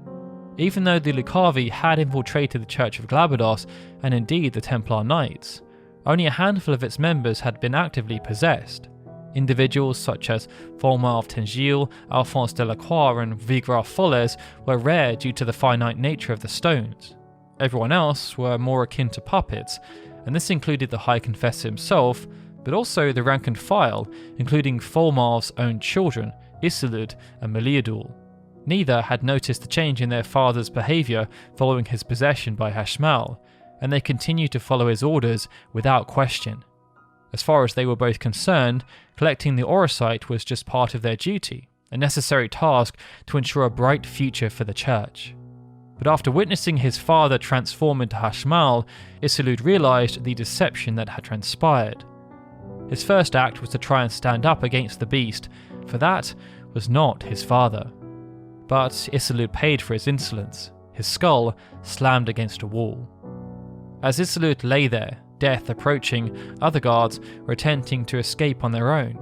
Even though the Lucavi had infiltrated the Church of Glabados, and indeed the Templar Knights, only a handful of its members had been actively possessed. Individuals such as Volmar of Tengil, Alphonse de la Croix and Vigraf Folles were rare due to the finite nature of the stones. Everyone else were more akin to puppets, and this included the High Confessor himself, but also the rank and file, including Volmar's own children, Isilud and Meliadul. Neither had noticed the change in their father's behaviour following his possession by Hashmal, and they continued to follow his orders without question. As far as they were both concerned, collecting the Orosite was just part of their duty, a necessary task to ensure a bright future for the church. But after witnessing his father transform into Hashmal, Isilud realised the deception that had transpired. His first act was to try and stand up against the beast, for that was not his father. But Isilud paid for his insolence. His skull slammed against a wall. As Isilud lay there, death approaching, other guards were attempting to escape on their own.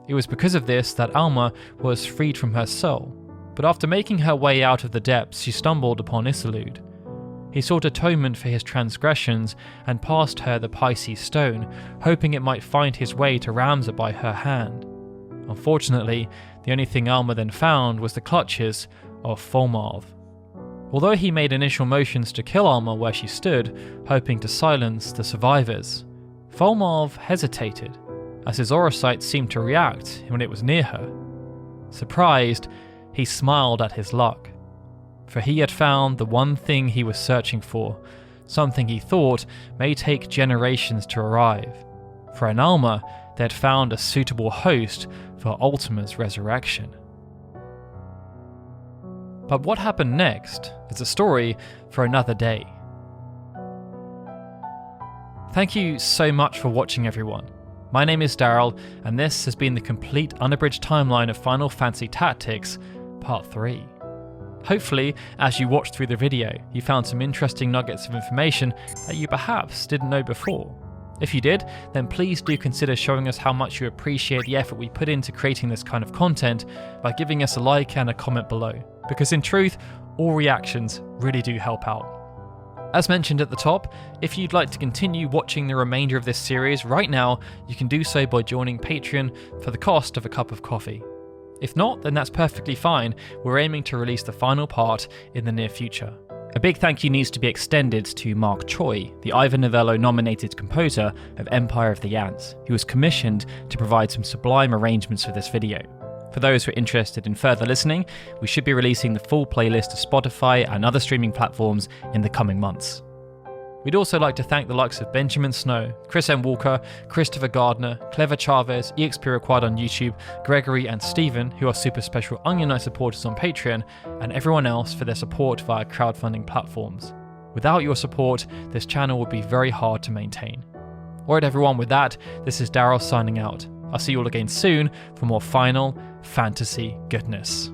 It was because of this that Alma was freed from her cell, but after making her way out of the depths, she stumbled upon Isilud. He sought atonement for his transgressions and passed her the Pisces stone, hoping it might find his way to Ramza by her hand. Unfortunately, the only thing Alma then found was the clutches of Volmarv. Although he made initial motions to kill Alma where she stood, hoping to silence the survivors, Volmarv hesitated, as his Orosite seemed to react when it was near her. Surprised, he smiled at his luck, for he had found the one thing he was searching for, something he thought may take generations to arrive. For in Alma, they had found a suitable host for Ultima's resurrection. But what happened next is a story for another day. Thank you so much for watching, everyone. My name is Daryl, and this has been the complete unabridged timeline of Final Fantasy Tactics Part 3. Hopefully, as you watched through the video, you found some interesting nuggets of information that you perhaps didn't know before. If you did, then please do consider showing us how much you appreciate the effort we put into creating this kind of content by giving us a like and a comment below, because in truth, all reactions really do help out. As mentioned at the top, if you'd like to continue watching the remainder of this series right now, you can do so by joining Patreon for the cost of a cup of coffee. If not, then that's perfectly fine. We're aiming to release the final part in the near future. A big thank you needs to be extended to Mark Choi, the Ivor Novello-nominated composer of Empire of the Ants, who was commissioned to provide some sublime arrangements for this video. For those who are interested in further listening, we should be releasing the full playlist to Spotify and other streaming platforms in the coming months. We'd also like to thank the likes of Benjamin Snow, Chris M. Walker, Christopher Gardner, Clever Chavez, EXP Required on YouTube, Gregory and Stephen, who are super special Onion Knight supporters on Patreon, and everyone else for their support via crowdfunding platforms. Without your support, this channel would be very hard to maintain. Alright everyone, with that, this is Daryl signing out. I'll see you all again soon for more Final Fantasy goodness.